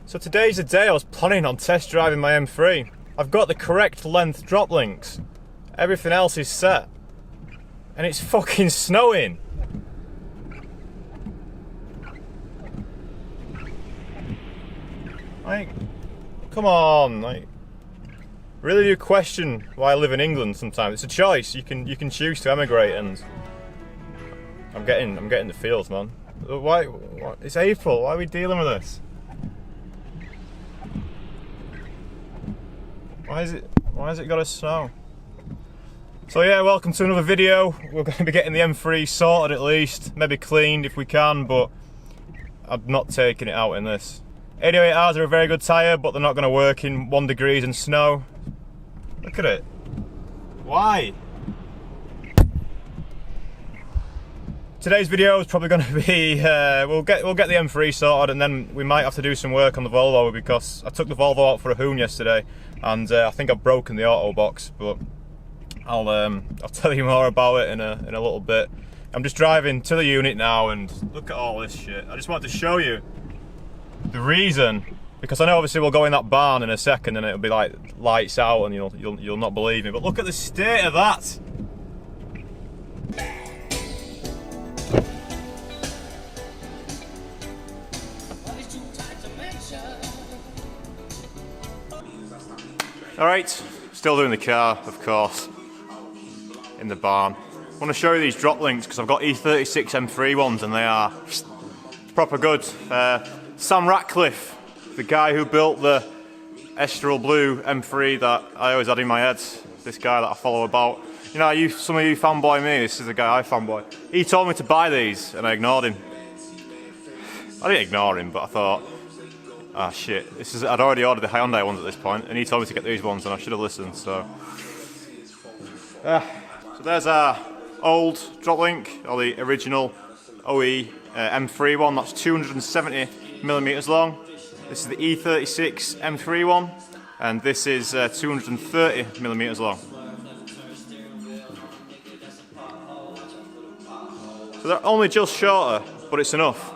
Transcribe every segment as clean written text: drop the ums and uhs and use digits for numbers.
So today's the day I was planning on test driving my M3. I've got the correct length drop links. Everything else is set. And it's fucking snowing. Like, come on, like, really do question why I live in England sometimes. It's a choice. You can choose to emigrate, and I'm getting the feels, man. Why? It's April. Why are we dealing with this? Why has it got to snow? So yeah, welcome to another video. We're going to be getting the M3 sorted at least, maybe cleaned if we can, but I'm not taking it out in this. 808Rs are a very good tyre, but they're not going to work in 1 degree and snow. Look at it. Why? Today's video is probably going to be, we'll get the M3 sorted, and then we might have to do some work on the Volvo, because I took the Volvo out for a hoon yesterday, and I think I've broken the auto box, but I'll tell you more about it in a little bit. I'm just driving to the unit now, and look at all this shit. I just wanted to show you the reason, because I know obviously we'll go in that barn in a second and it'll be like lights out and you'll not believe me, but look at the state of that. Alright, still doing the car, of course, in the barn. I want to show you these drop links because I've got E36 M3 ones and they are proper good. Sam Ratcliffe, the guy who built the Estral Blue M3 that I always had in my head, this guy that I follow about. You know, some of you fanboy me, this is the guy I fanboy. He told me to buy these and I ignored him. I didn't ignore him, but I thought, ah shit, I'd already ordered the Hyundai ones at this point, and he told me to get these ones and I should have listened, so. So there's our old drop link, or the original OE M3 one, that's 270mm long. This is the E36 M3 one, and this is 230mm long. So they're only just shorter, but it's enough.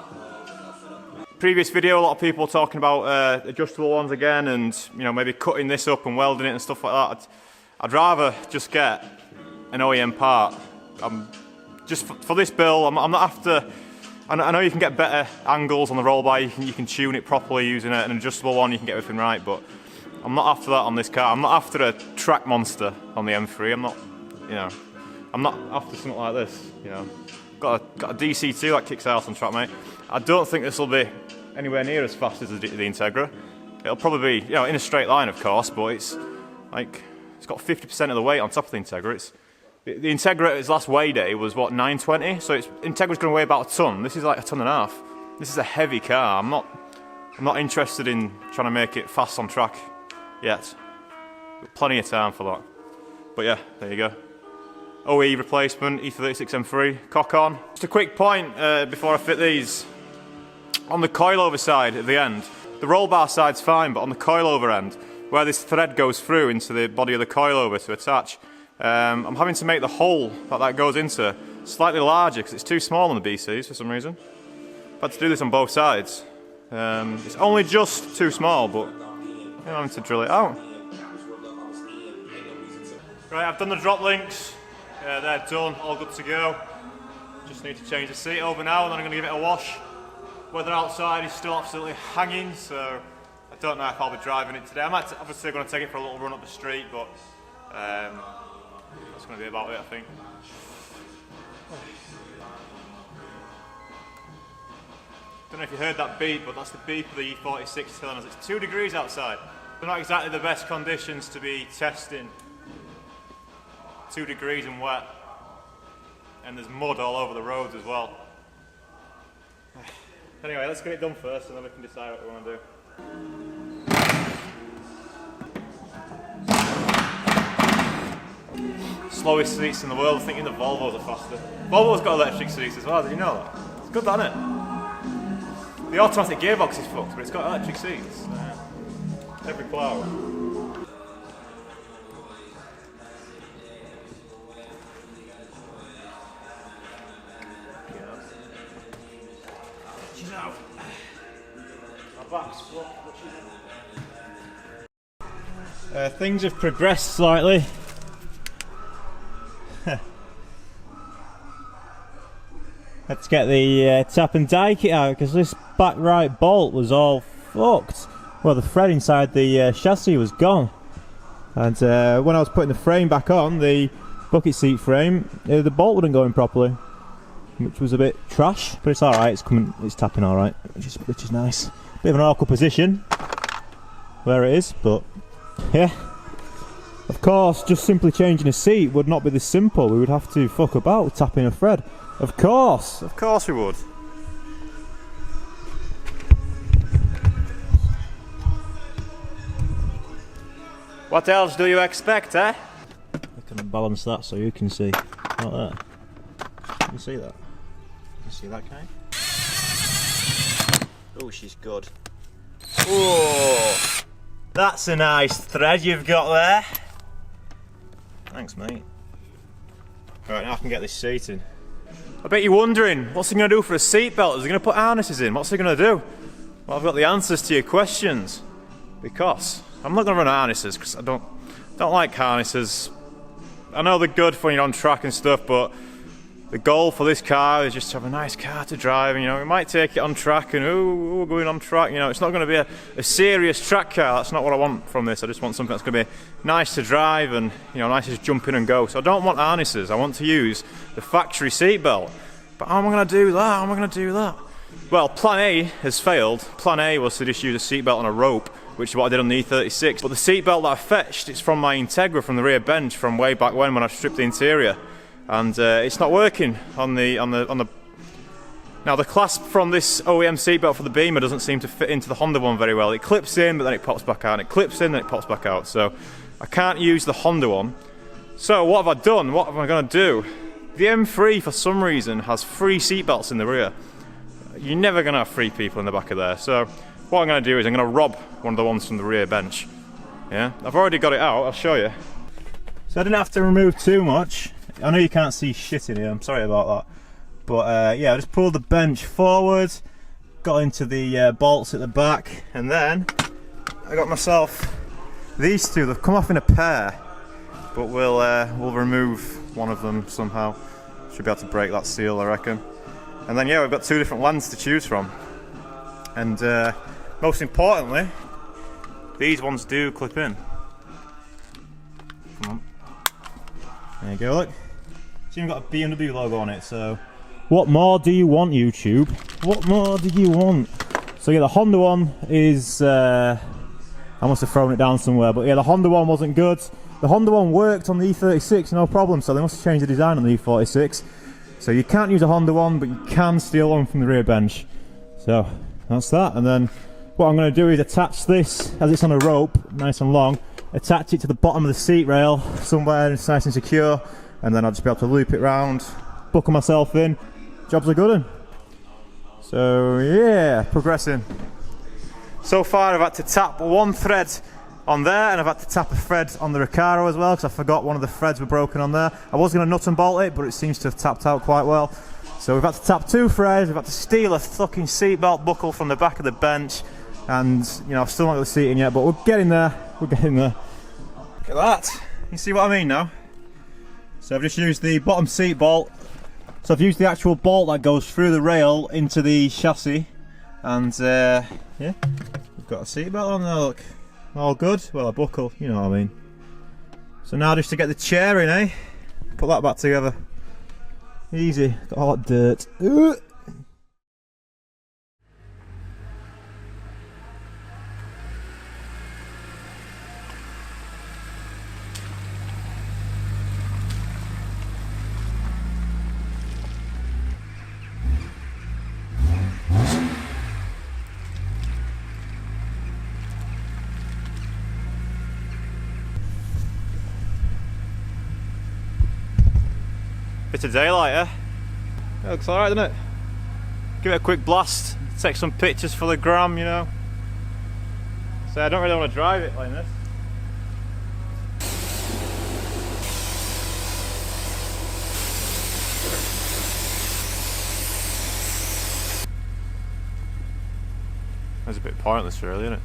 Previous video, a lot of people were talking about adjustable ones again, and you know, maybe cutting this up and welding it and stuff like that. I'd rather just get an OEM part. Just for this build, I'm not after. I know you can get better angles on the roll bar. You can tune it properly using an adjustable one. You can get everything right, but I'm not after that on this car. I'm not after a track monster on the M3. I'm not after something like this. You know, got a DC2 that kicks ass on track, mate. I don't think this will be anywhere near as fast as the Integra. It'll probably be, you know, in a straight line, of course, but it's got 50% of the weight on top of the Integra. The Integra at its last weigh day was what, 920? So Integra's going to weigh about a ton. This is like 1.5 tons. This is a heavy car. I'm not interested in trying to make it fast on track yet. Got plenty of time for that. But yeah, there you go. OE replacement, E36 M3, cock on. Just a quick point before I fit these. On the coilover side at the end, the roll bar side's fine, but on the coilover end, where this thread goes through into the body of the coilover to attach, I'm having to make the hole that goes into slightly larger because it's too small on the BCs for some reason. I've had to do this on both sides. It's only just too small, but I'm having to drill it out. Right, I've done the drop links. They're done, all good to go. Just need to change the seat over now, and then I'm going to give it a wash. Weather outside is still absolutely hanging, so I don't know if I'll be driving it today. I'm obviously going to take it for a little run up the street, but that's going to be about it, I think. Don't know if you heard that beep, but that's the beep of the E46 telling us it's 2 degrees outside. They're not exactly the best conditions to be testing 2 degrees and wet, and there's mud all over the roads as well. Anyway, let's get it done first and then we can decide what we want to do. Slowest seats in the world, thinking the Volvos are faster. Volvo's got electric seats as well, did you know that? It's good, isn't it? The automatic gearbox is fucked, but it's got electric seats. Every plough. Things have progressed slightly. Let's get the tap and die kit out because this back right bolt was all fucked. Well, the thread inside the chassis was gone. And when I was putting the frame back on, the bucket seat frame, the bolt wouldn't go in properly, which was a bit trash. But it's all right. It's tapping all right, which is nice. Bit of an awkward position where it is, but yeah. Of course, just simply changing a seat would not be this simple. We would have to fuck about tapping a thread. Of course we would. What else do you expect, eh? I can balance that so you can see. Like that. You can see that? You can see that, can you? Oh, she's good. Oh, that's a nice thread you've got there. Thanks, mate. Right, now I can get this seat in. I bet you're wondering, what's he going to do for a seat belt? Is he going to put harnesses in? What's he going to do? Well, I've got the answers to your questions. Because I'm not going to run harnesses, because I don't like harnesses. I know they're good for when you're on track and stuff, but the goal for this car is just to have a nice car to drive. And, you know, we might take it on track and, ooh, we're going on track. You know, it's not going to be a serious track car. That's not what I want from this. I just want something that's going to be nice to drive and, you know, nice to just jump in and go. So I don't want harnesses. I want to use the factory seat belt. But how am I going to do that? How am I going to do that? Well, plan A has failed. Plan A was to just use a seat belt on a rope, which is what I did on the E36. But the seat belt that I fetched, it's from my Integra from the rear bench from way back when I stripped the interior. And it's not working on the. Now the clasp from this OEM seatbelt for the Beamer doesn't seem to fit into the Honda one very well. It clips in, but then it pops back out. And it clips in, then it pops back out. So I can't use the Honda one. So what have I done? What am I going to do? The M3 for some reason has 3 seatbelts in the rear. You're never going to have 3 people in the back of there. So what I'm going to do is I'm going to rob one of the ones from the rear bench. Yeah, I've already got it out. I'll show you. So I didn't have to remove too much. I know you can't see shit in here, I'm sorry about that. But yeah, I just pulled the bench forward, got into the bolts at the back, and then I got myself these two. They've come off in a pair, but we'll remove one of them somehow. Should be able to break that seal, I reckon. And then yeah, we've got 2 different lengths to choose from. And most importantly, these ones do clip in. Come on. There you go, look. It's even got a BMW logo on it, so what more do you want, YouTube? What more do you want? So yeah, the Honda one is I must have thrown it down somewhere, but yeah, the Honda one wasn't good. The Honda one worked on the E36, no problem, so they must have changed the design on the E46. So you can't use a Honda one, but you can steal one from the rear bench. So that's that. And then what I'm going to do is attach this, as it's on a rope, nice and long, attach it to the bottom of the seat rail somewhere nice and secure, and then I'll just be able to loop it round, buckle myself in. Jobs are good un. So yeah, progressing. So far I've had to tap 1 thread on there, and I've had to tap a thread on the Recaro as well, because I forgot one of the threads were broken on there. I was going to nut and bolt it, but it seems to have tapped out quite well. So we've had to tap 2 threads, we've had to steal a fucking seatbelt buckle from the back of the bench, and you know, I've still not got the seat in yet, but we're getting there, we're getting there. Look at that, you see what I mean now? So I've just used the bottom seat bolt, so I've used the actual bolt that goes through the rail into the chassis, and yeah, we've got a seat belt on there, look. All good, well a buckle, you know what I mean. So now just to get the chair in, eh? Put that back together. Easy, got all that dirt. Bit of daylight, eh? It looks alright, doesn't it? Give it a quick blast, take some pictures for the gram, you know. So I don't really want to drive it like this. It's a bit pointless really, isn't it?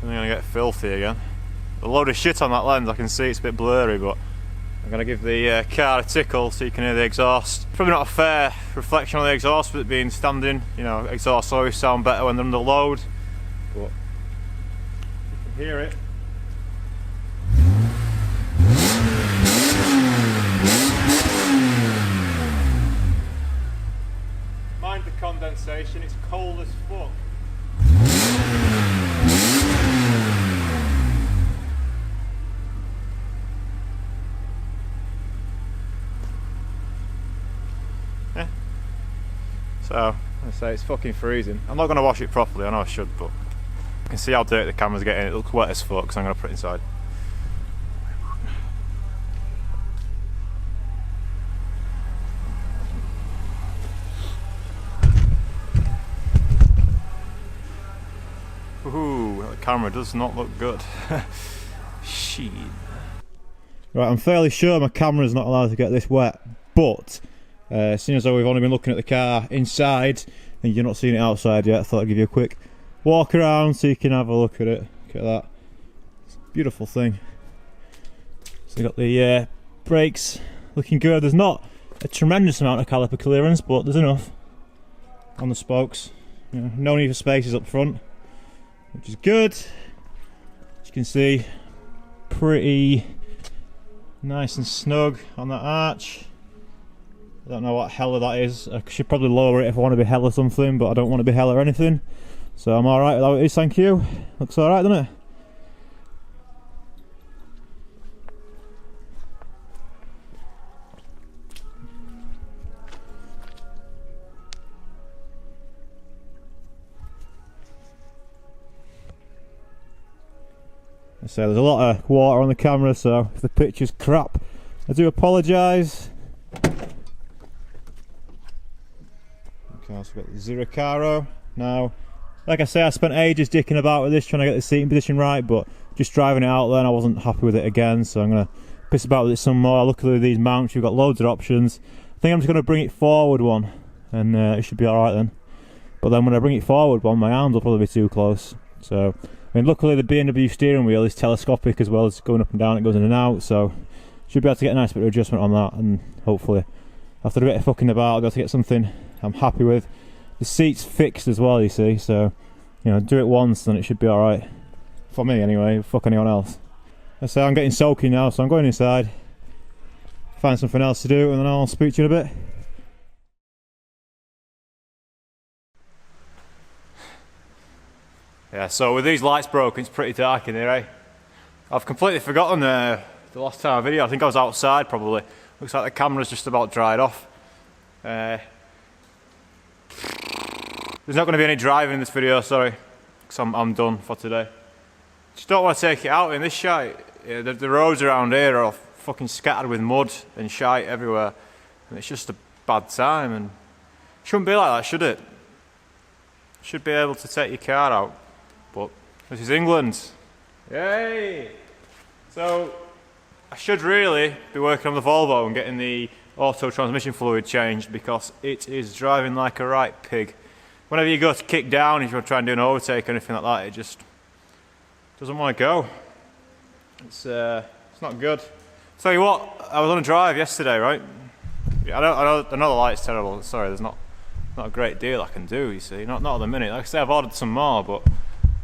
I'm going to get filthy again. A load of shit on that lens, I can see it's a bit blurry, but I'm going to give the car a tickle so you can hear the exhaust. Probably not a fair reflection on the exhaust with it being standing. You know, exhausts always sound better when they're under load, but you can hear it. Mind the condensation, it's cold as fuck. Yeah. So, I say it's fucking freezing. I'm not going to wash it properly, I know I should, but you can see how dirty the camera's getting. It looks wet as fuck, so I'm going to put it inside. Ooh, the camera does not look good. Shit. Right, I'm fairly sure my camera's not allowed to get this wet, but seeing as though we've only been looking at the car inside and you're not seeing it outside yet, I thought I'd give you a quick walk around so you can have a look at it. Look at that. It's a beautiful thing. So we've got the brakes looking good. There's not a tremendous amount of caliper clearance, but there's enough on the spokes. You know, no need for spaces up front, which is good. As you can see, pretty nice and snug on that arch. I don't know what hella that is. I should probably lower it if I want to be hella something, but I don't want to be hella anything. So I'm alright with how it is, thank you. Looks alright, doesn't it? So there's a lot of water on the camera, so if the picture's crap, I do apologise. Okay, so we've got the Recaro. Now, like I say, I spent ages dicking about with this, trying to get the seating position right, but just driving it out then I wasn't happy with it again, so I'm going to piss about with it some more. Luckily with these mounts you've got loads of options. I think I'm just going to bring it forward one, and it should be alright then. But then when I bring it forward one, my arms will probably be too close. So, I mean, luckily the BMW steering wheel is telescopic as well as going up and down, it goes in and out, so should be able to get a nice bit of adjustment on that, and hopefully after a bit of fucking about I'll be able to get something I'm happy with. The seat's fixed as well, you see, so you know, do it once and it should be alright. For me anyway, fuck anyone else. I say I'm getting soaking now, so I'm going inside, find something else to do, and then I'll speak to you in a bit. Yeah, so with these lights broken, it's pretty dark in here, eh? I've completely forgotten the last time I video. I think I was outside probably. Looks like the camera's just about dried off. There's not going to be any driving in this video, sorry, because I'm done for today. Just don't want to take it out in this shite. Yeah, the roads around here are all fucking scattered with mud and shite everywhere, and it's just a bad time, and it shouldn't be like that, should it? Should be able to take your car out, but this is England. Yay! So I should really be working on the Volvo and getting the auto transmission fluid changed, because it is driving like a right pig. Whenever you go to kick down, if you want to try and do an overtake or anything like that, it just doesn't want to go. It's not good. Tell you what, I was on a drive yesterday, right? I know the light's terrible. Sorry, there's not a great deal I can do. You see, not at the minute. Like I say, I've ordered some more, but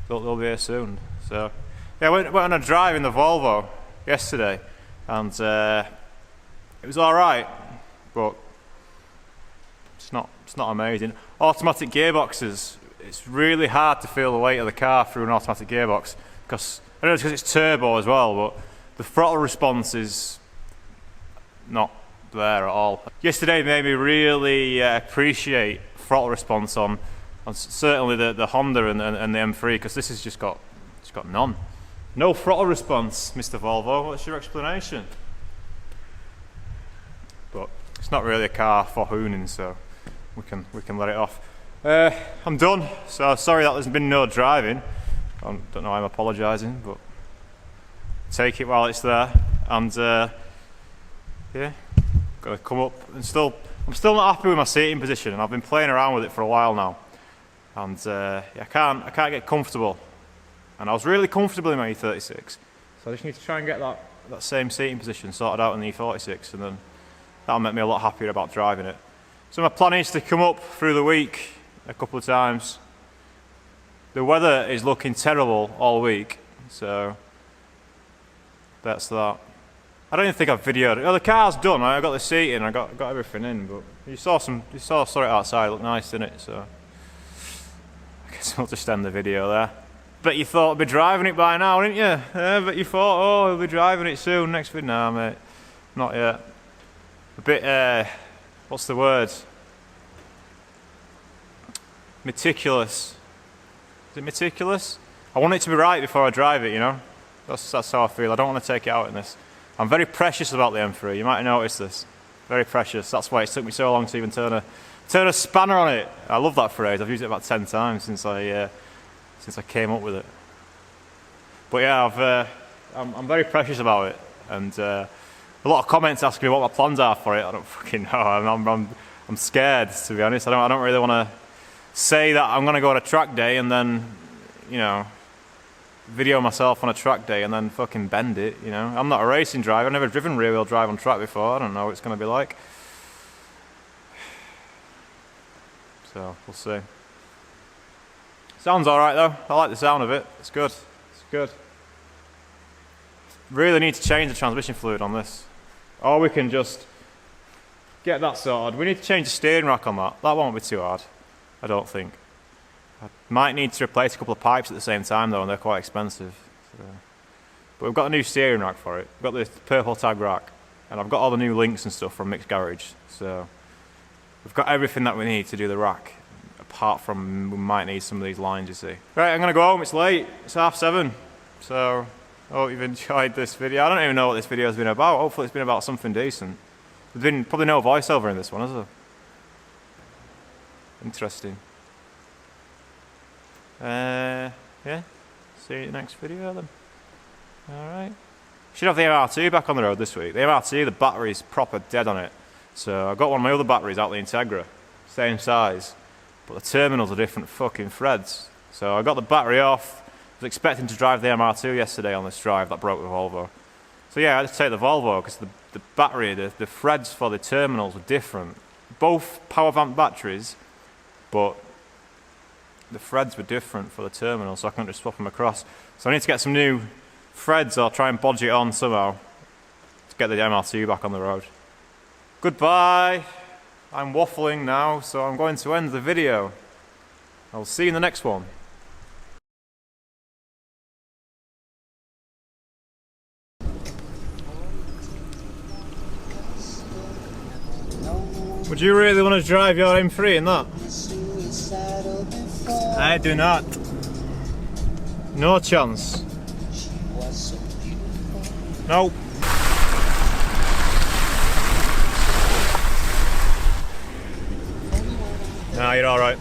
they'll be here soon. So yeah, I went on a drive in the Volvo yesterday, and it was all right, but it's not amazing. Automatic gearboxes, it's really hard to feel the weight of the car through an automatic gearbox, because I know it's because it's turbo as well, but the throttle response is not there at all. Yesterday made me really appreciate throttle response on certainly the Honda and the M3, because this has just got none. No throttle response, Mr. Volvo. What's your explanation? But it's not really a car for hooning, so we can let it off. I'm done. So sorry that there's been no driving. I don't know why I'm apologising, but take it while it's there. And yeah, gotta come up and I'm still not happy with my seating position, and I've been playing around with it for a while now. and I can't get comfortable. And I was really comfortable in my E36, so I just need to try and get that same seating position sorted out in the E46, and then that'll make me a lot happier about driving it. So my plan is to come up through the week a couple of times. The weather is looking terrible all week, so that's that. I don't even think I've videoed it. Oh, the car's done. I got the seating, I got everything in, but you saw it outside. It looked nice, didn't it? So I guess we'll just end the video there. Bet you thought I'd be driving it by now, didn't you? Bet you thought, oh, we'll be driving it soon. Next video, nah, mate, not yet. A bit, what's the word? Meticulous. Is it meticulous? I want it to be right before I drive it, you know? That's how I feel. I don't want to take it out in this. I'm very precious about the M3. You might have noticed this. Very precious. That's why it took me so long to even turn a spanner on it. I love that phrase. I've used it about 10 times since I came up with it. But yeah, I'm very precious about it, and a lot of comments asking me what my plans are for it. I don't fucking know. I'm scared, to be honest. I don't really want to say that I'm going to go on a track day and then, you know, video myself on a track day and then fucking bend it, you know. I'm not a racing driver. I've never driven rear-wheel drive on track before. I don't know what it's going to be like. So, we'll see. Sounds alright though. I like the sound of it. It's good. It's good. Really need to change the transmission fluid on this. Or we can just get that sorted. We need to change the steering rack on that. That won't be too hard, I don't think. I might need to replace a couple of pipes at the same time though, and they're quite expensive. So. But we've got a new steering rack for it. We've got the purple tag rack, and I've got all the new links and stuff from Mixed Garage. So we've got everything that we need to do the rack. Apart from we might need some of these lines, you see. Right, I'm gonna go home. It's late. It's 7:30. So I hope you've enjoyed this video. I don't even know what this video has been about. Hopefully it's been about something decent. There's been probably no voiceover in this one, has there? Interesting. Yeah. See you in the next video then. Alright. Should have the MR2 back on the road this week. The MR2, the battery's proper dead on it. So I got one of my other batteries out the Integra. Same size. But the terminals are different fucking threads. So I got the battery off. I was expecting to drive the MR2 yesterday on this drive that broke the Volvo. So yeah, I had to take the Volvo because the battery, the threads for the terminals were different. Both power vamp batteries, but the threads were different for the terminals, so I couldn't just swap them across. So I need to get some new threads or try and bodge it on somehow to get the MR2 back on the road. Goodbye. I'm waffling now, so I'm going to end the video. I'll see you in the next one. Would you really want to drive your M3 in that? I do not. No chance. Nope. Nah, you're alright.